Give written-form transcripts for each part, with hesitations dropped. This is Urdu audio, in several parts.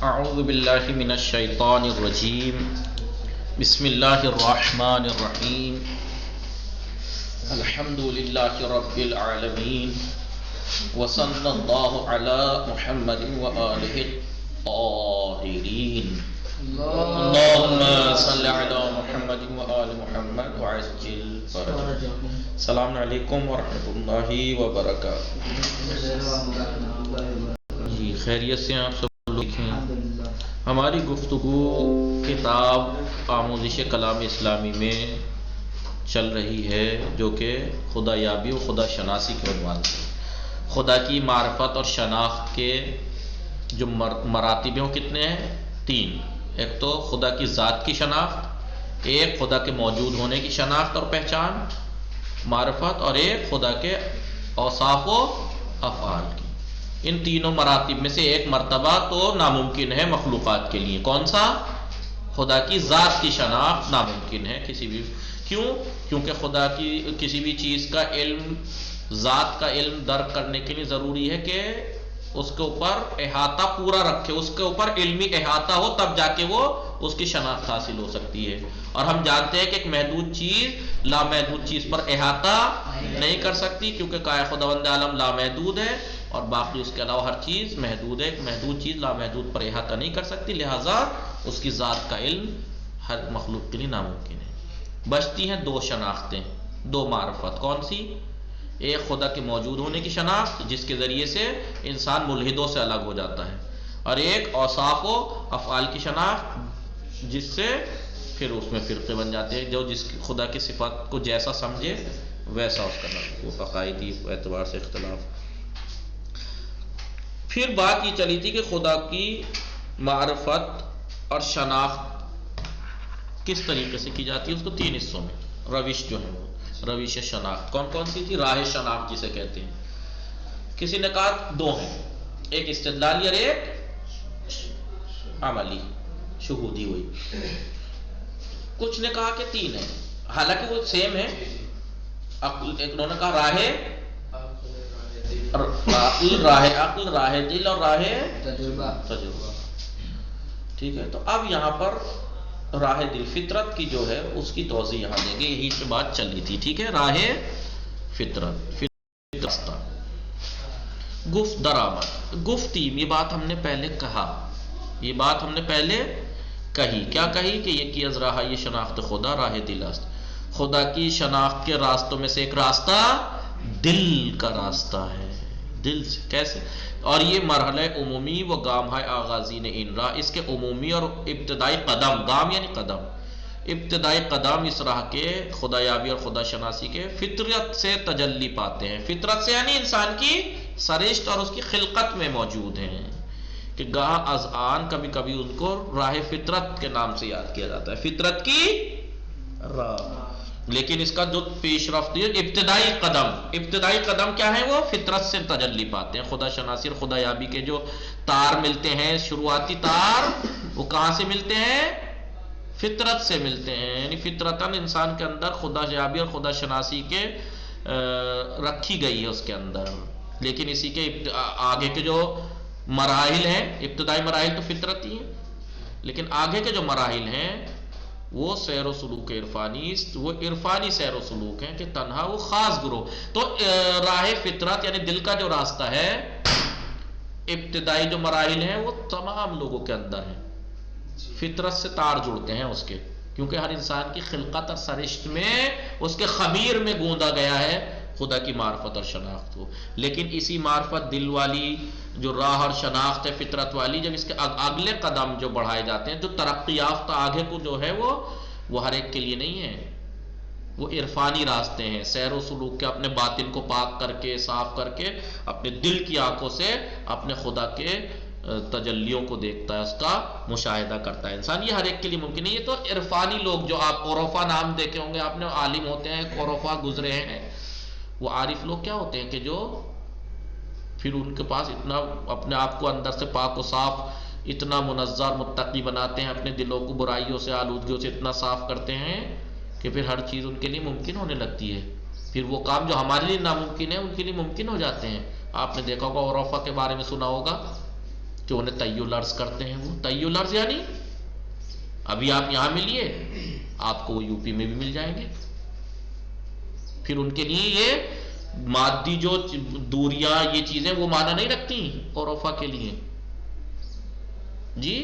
اعوذ باللہ من الشیطان الرجیم بسم اللہ الرحمن الرحیم الحمد للہ رب العالمین وصلی اللہ علی محمد وآلہ الطاہرین اللہم صلی علی محمد وآل محمد وعجل فرجہ. السلام علیکم ورحمۃ اللہ وبرکاتہ. جی خیریت سے آپ سب لکھیں. ہماری گفتگو کتاب آموزش کلام اسلامی میں چل رہی ہے جو کہ خدا یابی و خدا شناسی کے عنوان سے. خدا کی معرفت اور شناخت کے جو مراتب ہیں وہ کتنے ہیں؟ 3. ایک تو خدا کی ذات کی شناخت، ایک خدا کے موجود ہونے کی شناخت اور پہچان معرفت، اور ایک خدا کے اوصاف و افعال کی. ان تینوں مراتب میں سے ایک مرتبہ تو ناممکن ہے مخلوقات کے لیے. کون سا؟ خدا کی ذات کی شناخت ناممکن ہے کسی بھی. کیوں؟ کیونکہ خدا کی کسی بھی چیز کا علم، ذات کا علم درک کرنے کے لیے ضروری ہے کہ اس کے اوپر احاطہ پورا رکھے، اس کے اوپر علمی احاطہ ہو، تب جا کے وہ اس کی شناخت حاصل ہو سکتی ہے. اور ہم جانتے ہیں کہ ایک محدود چیز لامحدود چیز پر احاطہ نہیں کر سکتی، کیونکہ خداوند عالم لامحدود ہے اور باقی اس کے علاوہ ہر چیز محدود ہے. ایک محدود چیز لامحدود پر احاطہ نہیں کر سکتی، لہٰذا اس کی ذات کا علم ہر مخلوق کے لیے ناممکن ہے. بچتی ہیں 2 شناختیں، 2 معرفت. کون سی؟ ایک خدا کے موجود ہونے کی شناخت جس کے ذریعے سے انسان ملحدوں سے الگ ہو جاتا ہے، اور ایک اوصاف و افعال کی شناخت جس سے پھر اس میں فرقے بن جاتے ہیں. جو جس خدا کی صفات کو جیسا سمجھے ویسا اس کا وہ عقائدی اعتبار سے اختلاف. پھر بات یہ چلی تھی کہ خدا کی معرفت اور شناخت کس طریقے سے کی جاتی ہے. اس کو 3 حصوں میں روش جو ہے وہ روش شناخت کون کون سی تھی؟ راہ شناخت جسے کہتے ہیں. کسی نے کہا 2 ہیں، ایک استدلالی اور ایک عملی شہودی ہوئی. کچھ نے کہا کہ 3 ہیں، حالانکہ وہ سیم ہے. انہوں نے کہا راہ عقل، راہ دل اور راہ تجربہ. ٹھیک ہے، تو اب یہاں پر راہ دل فطرت کی جو ہے اس کی توضیح یہاں دیں گے. یہی سے بات چل رہی تھی. ٹھیک ہے، راہ فطرت گفت درآمد گفتیم. یہ بات ہم نے پہلے کہا، یہ بات ہم نے پہلے کہی. کیا کہی؟ کہ یہ کی از راہ یہ شناخت خدا راہ دل است. خدا کی شناخت کے راستوں میں سے ایک راستہ دل کا راستہ ہے. دل سے کیسے؟ اور یہ مرحلہ عمومی و گام ہے آغازین ان راہ. اس کے عمومی اور ابتدائی قدم، گام یعنی قدم، ابتدائی قدم اس راہ کے خدا یابی اور خدا شناسی کے فطرت سے تجلی پاتے ہیں. فطرت سے یعنی انسان کی سرشت اور اس کی خلقت میں موجود ہیں. کہ گاہ از آن کبھی کبھی ان کو راہ فطرت کے نام سے یاد کیا جاتا ہے، فطرت کی راہ. لیکن اس کا جو پیش رفت ہے ابتدائی قدم کیا ہے؟ وہ فطرت سے تجلی پاتے ہیں. خدا شناسی اور خدا یابی کے جو تار ملتے ہیں، شروعاتی تار، وہ کہاں سے ملتے ہیں؟ فطرت سے ملتے ہیں. یعنی فطرتاً انسان کے اندر خدا یابی اور خدا شناسی کے رکھی گئی ہے اس کے اندر. لیکن اسی کے آگے کے جو مراحل ہیں، ابتدائی مراحل تو فطرت ہی ہیں، لیکن آگے کے جو مراحل ہیں وہ سیر و سلوک عرفانی، وہ عرفانی سیر و سلوک ہیں کہ تنہا وہ خاص گروہ. تو راہ فطرت یعنی دل کا جو راستہ ہے، ابتدائی جو مراحل ہیں وہ تمام لوگوں کے اندر ہیں. فطرت سے تار جڑتے ہیں اس کے، کیونکہ ہر انسان کی خلقت اور سرشت میں اس کے خمیر میں گوندا گیا ہے خدا کی معرفت اور شناخت کو. لیکن اسی معرفت دل والی جو راہ اور شناخت ہے فطرت والی، جب اس کے اگلے قدم جو بڑھائے جاتے ہیں، جو ترقی یافتہ آگے کو جو ہے وہ ہر ایک کے لیے نہیں ہے. وہ عرفانی راستے ہیں، سیر و سلوک کے، اپنے باطن کو پاک کر کے، صاف کر کے، اپنے دل کی آنکھوں سے اپنے خدا کے تجلیوں کو دیکھتا ہے، اس کا مشاہدہ کرتا ہے انسان. یہ ہر ایک کے لیے ممکن ہے. یہ تو عرفانی لوگ جو آپ عرفا نام دیکھے ہوں گے آپ نے، عالم ہوتے ہیں، عرفا گزرے ہیں. وہ عارف لوگ کیا ہوتے ہیں کہ جو پھر ان کے پاس اتنا اپنے آپ کو اندر سے پاک و صاف، اتنا منظر متقی بناتے ہیں، اپنے دلوں کو برائیوں سے، آلودگیوں سے اتنا صاف کرتے ہیں کہ پھر ہر چیز ان کے لیے ممکن ہونے لگتی ہے. پھر وہ کام جو ہمارے لیے ناممکن ہے ان کے لیے ممکن ہو جاتے ہیں. آپ نے دیکھا ہوگا عرفا کے بارے میں سنا ہوگا کہ انہیں طی الارض کرتے ہیں. وہ طی الارض یعنی ابھی آپ یہاں ملیے، آپ کو وہ یو پی میں بھی مل جائیں گے. پھر ان کے لیے یہ مادی جو دوریاں یہ چیزیں وہ معنی نہیں رکھتی عرفا کے لیے جی.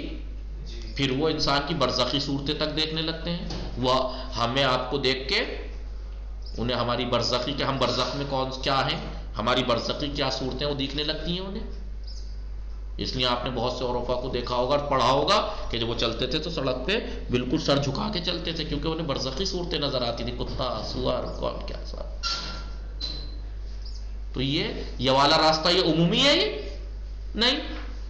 پھر وہ انسان کی برزخی صورتیں تک دیکھنے لگتے ہیں. وہ ہمیں آپ کو دیکھ کے انہیں ہماری برزخی کہ ہم برزخ میں کون کیا ہیں، ہماری برزخی کیا صورتیں وہ دیکھنے لگتی ہیں انہیں. اس لیے آپ نے بہت سے عرفا کو دیکھا ہوگا اور پڑھا ہوگا کہ جب وہ چلتے تھے تو سڑک پہ بالکل سر جھکا کے چلتے تھے، کیونکہ انہیں برزخی صورتیں نظر آتی تھی، کتا سور کون کیا سب. تو یہ والا راستہ یہ عمومی ہے، یہ نہیں،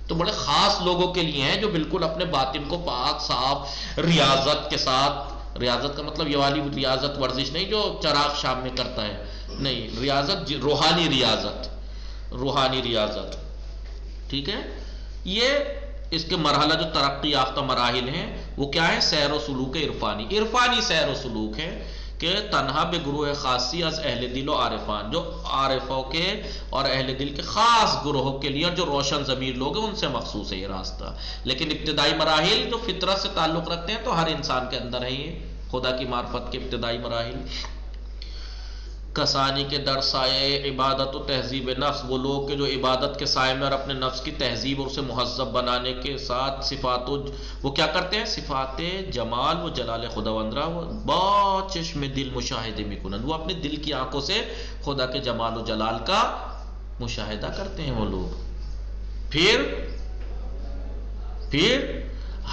تو بڑے خاص لوگوں کے لیے ہیں جو بالکل اپنے باطن کو پاک صاف ریاضت کے ساتھ. ریاضت کا مطلب یہ والی ریاضت ورزش نہیں جو چراغ شام میں کرتا ہے، نہیں، ریاضت روحانی ریاضت، روحانی ریاضت. ٹھیک ہے. یہ اس کے مرحلہ جو ترقی یافتہ مراحل ہیں وہ کیا ہے؟ سیر و سلوک عرفانی. عرفانی سیر و سلوک ہے کہ تنہا بے گروہ خاصی از اہل دل و عارفان، جو عارفوں کے اور اہل دل کے خاص گروہوں کے لیے اور جو روشن ضمیر لوگ ہیں ان سے مخصوص ہے یہ راستہ. لیکن ابتدائی مراحل جو فطرت سے تعلق رکھتے ہیں تو ہر انسان کے اندر ہے یہ خدا کی معرفت کے ابتدائی مراحل. کسانی کے در سائے عبادت و تہذیب نفس، وہ لوگ کہ جو عبادت کے سائے میں اور اپنے نفس کی تہذیب اور اسے مہذب بنانے کے ساتھ صفات وہ کیا کرتے ہیں؟ صفات جمال و جلال خداوندرا وہ با چشم دل مشاہدے میں کنند، وہ اپنے دل کی آنکھوں سے خدا کے جمال و جلال کا مشاہدہ کرتے ہیں وہ لوگ. پھر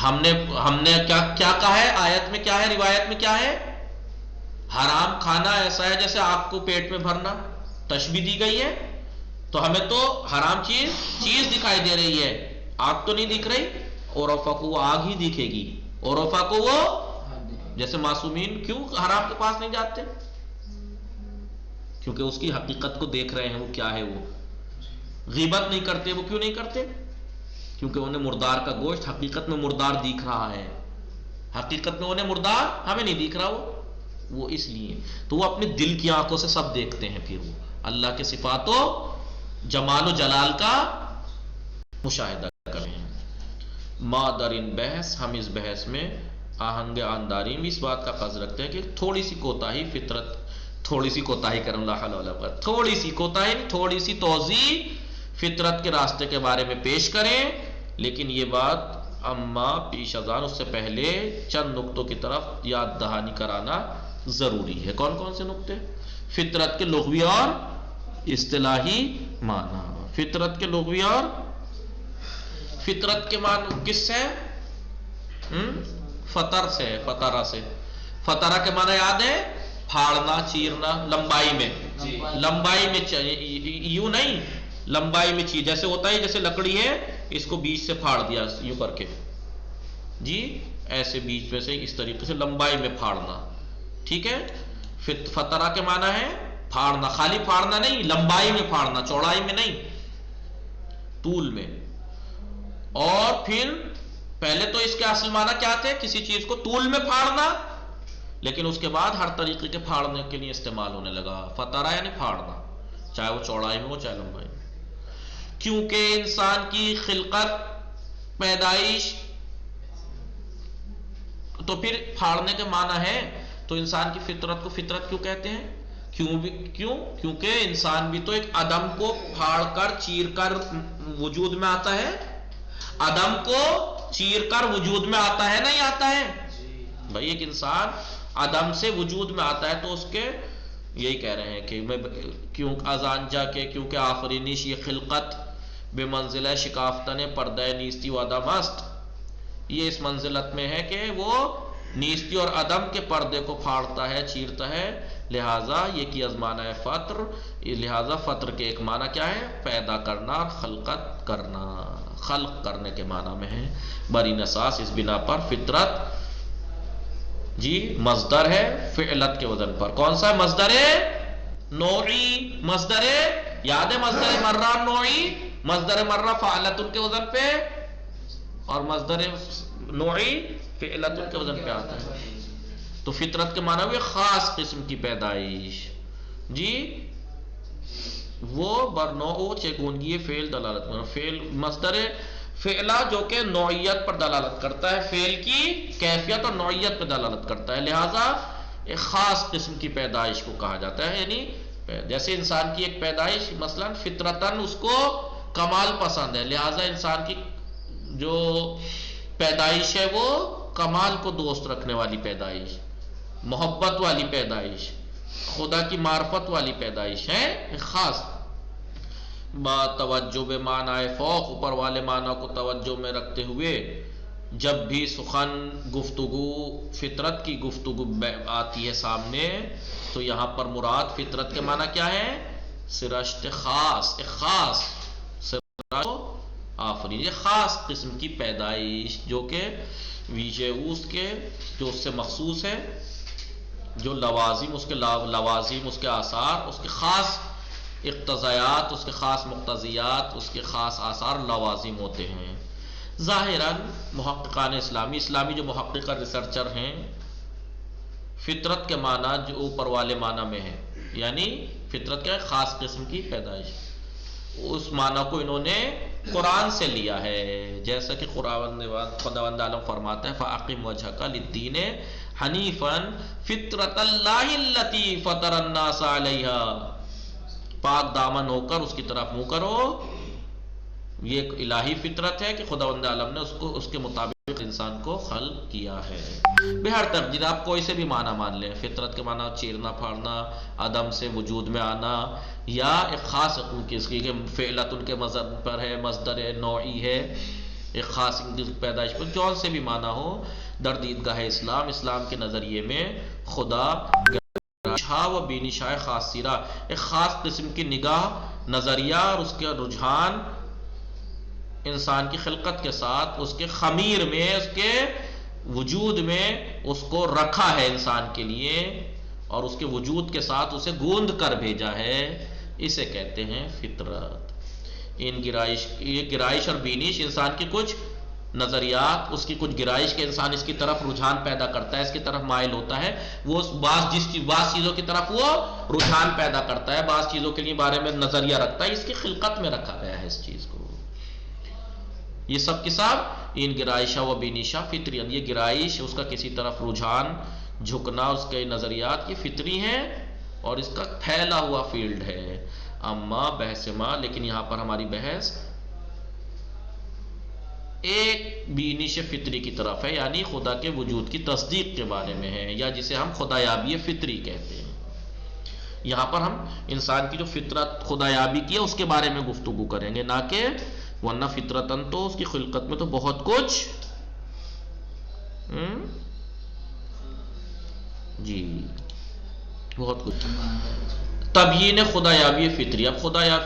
ہم نے کیا کہا ہے آیت میں، کیا ہے روایت میں، کیا ہے؟ حرام کھانا ایسا ہے جیسے آگ کو پیٹ میں بھرنا، تشبیہ دی گئی ہے. تو ہمیں تو حرام چیز دکھائی دے رہی ہے، آگ تو نہیں دکھ رہی. عرفا کو وہ آگ ہی دکھے گی، عرفا کو وہ جیسے معصومین کیوں حرام کے پاس نہیں جاتے؟ کیونکہ اس کی حقیقت کو دیکھ رہے ہیں وہ کیا ہے. وہ غیبت نہیں کرتے، وہ کیوں نہیں کرتے؟ کیونکہ انہیں مردار کا گوشت حقیقت میں مردار دکھ رہا ہے، حقیقت میں انہیں مردار ہمیں نہیں دکھ رہا وہ اس لیے. تو وہ اپنے دل کی آنکھوں سے سب دیکھتے ہیں، پھر وہ اللہ کے صفات و جمال و جلال کا مشاہدہ کر رہے ہیں. مادر ان بحث، ہم اس بحث میں آہنگ آنداری میں اس بات کا قصد رکھتے ہیں کہ تھوڑی سی کوتاہی فطرت، تھوڑی سی کوتاہی کریں اللہ حول پر، تھوڑی سی کوتاہی، تھوڑی سی توضیح فطرت کے راستے کے بارے میں پیش کریں. لیکن یہ بات اما پیش ازاں اس سے پہلے چند نقطوں کی طرف یاد دہانی کرانا ضروری ہے. کون کون سے نقطے؟ فطرت کے لغوی اور اصطلاحی معنی. فطرت کے لغوی اور فطرت کے معنی کس سے؟ فطر سے، فطرہ سے. فطرہ کے معنی یاد ہے؟ پھاڑنا، چیرنا، لمبائی میں، لمبائی میں یوں نہیں، لمبائی میں چیز جیسے ہوتا ہے، جیسے لکڑی ہے اس کو بیچ سے پھاڑ دیا یوں کر کے جی، ایسے بیچ میں سے اس طریقے سے لمبائی میں پھاڑنا. ٹھیک ہے. فطرہ کے معنی ہے پھاڑنا، خالی پھاڑنا نہیں، لمبائی میں پھاڑنا، چوڑائی میں نہیں، طول میں. اور پھر پہلے تو اس کے اصل معنی کیا تھے؟ کسی چیز کو طول میں پھاڑنا، لیکن اس کے بعد ہر طریقے کے پھاڑنے کے لیے استعمال ہونے لگا. فطرہ یعنی پھاڑنا، چاہے وہ چوڑائی میں ہو چاہے لمبائی میں. کیونکہ انسان کی خلقت، پیدائش، تو پھر پھاڑنے کے معنی ہے. تو انسان کی فطرت کو فطرت کیوں کہتے ہیں؟ کیونکہ انسان بھی تو ایک عدم کو پھاڑ کر چیر کر وجود میں آتا ہے. عدم کو چیر کر وجود میں آتا ہے، نہیں آتا ہے بھائی. ایک انسان عدم سے وجود میں آتا ہے تو اس کے یہی کہہ رہے ہیں کہ میں کیوں اذان جا کے کیونکہ آفرینش یہ خلقت بے منزلہ شکافتن پردہ نیستی و عدم است. یہ اس منزلت میں ہے کہ وہ نیستی اور عدم کے پردے کو پھاڑتا ہے، چیرتا ہے. لہٰذا یہ کی ازمانہ ہے فطر. لہٰذا فطر کے ایک معنی کیا ہے؟ پیدا کرنا، خلقت کرنا، خلق کرنے کے معنی میں ہے. بری نساس اس بنا پر فطرت جی مصدر ہے فعلت کے وزن پر. کون سا مصدر ہے؟ نوعی مصدر ہے. یاد ہے مصدر مرہ نوعی، مصدر مرہ فعلت کے وزن پہ، اور مصدر نوعی فعلت کے وزن پہ آتا ہے. تو فطرت کے معنی ہوئے خاص قسم کی پیدائش جی. وہ برنو چگونگی فعل دلالت میں، فعل مصدر فعلا جو کہ نوعیت پر دلالت کرتا ہے، فعل کی کیفیت اور نوعیت پر دلالت کرتا ہے، لہذا ایک خاص قسم کی پیدائش کو کہا جاتا ہے. یعنی جیسے انسان کی ایک پیدائش مثلا فطرتاً اس کو کمال پسند ہے، لہذا انسان کی جو پیدائش ہے وہ کمال کو دوست رکھنے والی پیدائش، محبت والی پیدائش، خدا کی معرفت والی پیدائش ہے. ایک خاص با توجہ بے معنی فوق، اوپر والے معنی کو توجہ میں رکھتے ہوئے جب بھی سخن گفتگو فطرت کی گفتگو آتی ہے سامنے، تو یہاں پر مراد فطرت کے معنی کیا ہے؟ سرشت خاص، ایک خاص آفرین، یہ خاص قسم کی پیدائش جو کہ ویجے اس کے جو اس سے مخصوص ہے، جو لوازم اس کے لوازم اس کے آثار، اس کے خاص اقتضایات، اس کے خاص مقتضیات، اس کے خاص آثار لوازم ہوتے ہیں. ظاہراً محققان اسلامی جو محقق ریسرچر ہیں، فطرت کے معنی جو اوپر والے معنی میں ہے، یعنی فطرت کا ایک خاص قسم کی پیدائش، اس معنی کو انہوں نے قرآن سے لیا ہے. جیسا کہ خداوند عالم فرماتا ہے فَأَقِمْ وَجْهَكَ لِلدِّينِ حَنِيفًا فِطْرَةَ اللَّهِ الَّتِي فَطَرَ النَّاسَ عَلَيْهَا، پاک دامن ہو کر اس کی طرف منہ کرو. یہ ایک الہی فطرت ہے کہ خداوند عالم نے اس کے مطابق انسان کو خلق کیا ہے. بہر تقدیر آپ کوئی سے بھی معنی مان لیں، فطرت کے معنی چیرنا پھاڑنا، عدم سے وجود میں آنا، یا ایک خاص اس کی فعلت ان کے مذہب پر ہے، مصدر ہے، نوعی ہے، ایک خاص پیدائش پر، جون سے بھی معنی ہو، در دیدگاہ اسلام کے نظریے میں خدا و بینشاء خاص سیرہ، ایک خاص قسم کی نگاہ، نظریہ اور اس کے رجحان انسان کی خلقت کے ساتھ، اس کے خمیر میں، اس کے وجود میں اس کو رکھا ہے انسان کے لیے، اور اس کے وجود کے ساتھ اسے گوند کر بھیجا ہے. اسے کہتے ہیں فطرت. یہ گرائش اور بینش انسان کی کچھ نظریات، اس کی کچھ گرائش کے انسان اس کی طرف رجحان پیدا کرتا ہے، اس کی طرف مائل ہوتا ہے، وہ بعض چیزوں کی طرف وہ رجحان پیدا کرتا ہے، بعض چیزوں کے لیے بارے میں نظریہ رکھتا ہے، اس کی خلقت میں رکھا گیا ہے اس چیز کو. یہ سب کے سب ان گرائشہ و بینشہ فطری، یہ گرائش، اس کا کسی طرف رجحان، جھکنا، اس کے نظریات، یہ فطری ہیں اور اس کا پھیلا ہوا فیلڈ ہے. اما بحث ما، لیکن یہاں پر ہماری بحث ایک بینش فطری کی طرف ہے، یعنی خدا کے وجود کی تصدیق کے بارے میں ہے، یا جسے ہم خدایابی فطری کہتے ہیں. یہاں پر ہم انسان کی جو فطرت خدایابی کی ہے اس کے بارے میں گفتگو کریں گے، نہ کہ ورنہ فطرتاً تو اس کی خلقت میں تو بہت کچھ جی بہت کچھ. تبیین خدایابی فطری، اب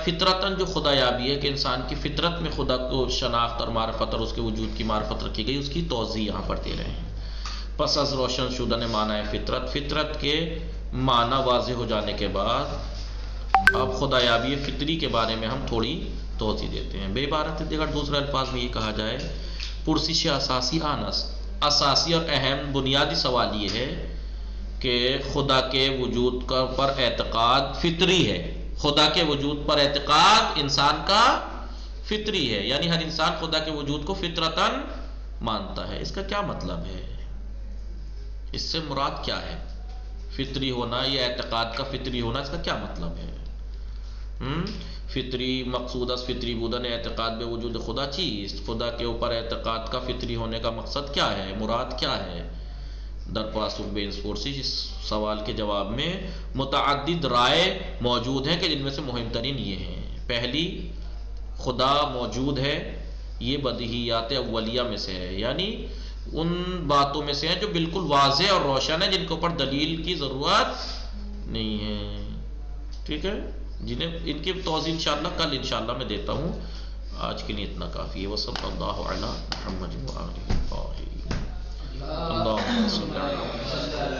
فطرتاً جو خدایابی ہے کہ انسان کی فطرت میں خدا کو شناخت اور معرفت اور اس کے وجود کی معرفت رکھی گئی، اس کی توضیح یہاں پر دے رہے ہیں. پس از روشن شدن معنی فطرت کے معنی واضح ہو جانے کے بعد اب خدایابی فطری کے بارے میں ہم تھوڑی توضیح دیتے ہیں. بے عبارت دیگر دوسرے الفاظ میں یہ کہا جائے، پرسش اساسی اساسی اور اہم بنیادی سوال یہ ہے کہ خدا کے وجود پر اعتقاد فطری ہے. خدا کے وجود پر اعتقاد انسان کا فطری ہے، یعنی ہر انسان خدا کے وجود کو فطرتاً مانتا ہے. اس کا کیا مطلب ہے؟ اس سے مراد کیا ہے؟ فطری ہونا، یہ اعتقاد کا فطری ہونا، اس کا کیا مطلب ہے؟ فطری مقصود از فطری بودن اعتقاد بے وجود خدا چیست؟ خدا کے اوپر اعتقاد کا فطری ہونے کا مقصد کیا ہے، مراد کیا ہے؟ در پاسخ بے پرسش، اس سوال کے جواب میں متعدد رائے موجود ہیں کہ جن میں سے مہم ترین یہ ہیں. پہلی، خدا موجود ہے، یہ بدیہیات اولیہ میں سے ہے، یعنی ان باتوں میں سے ہیں جو بالکل واضح اور روشن ہیں، جن کے اوپر دلیل کی ضرورت نہیں ہے. ٹھیک ہے، جنہیں ان کی توضیح انشاءاللہ کل انشاءاللہ میں دیتا ہوں. آج کے لیے اتنا کافی ہے. وصلی اللہ علی محمد وآلہ الطاہرین. اللہم صلی اللہ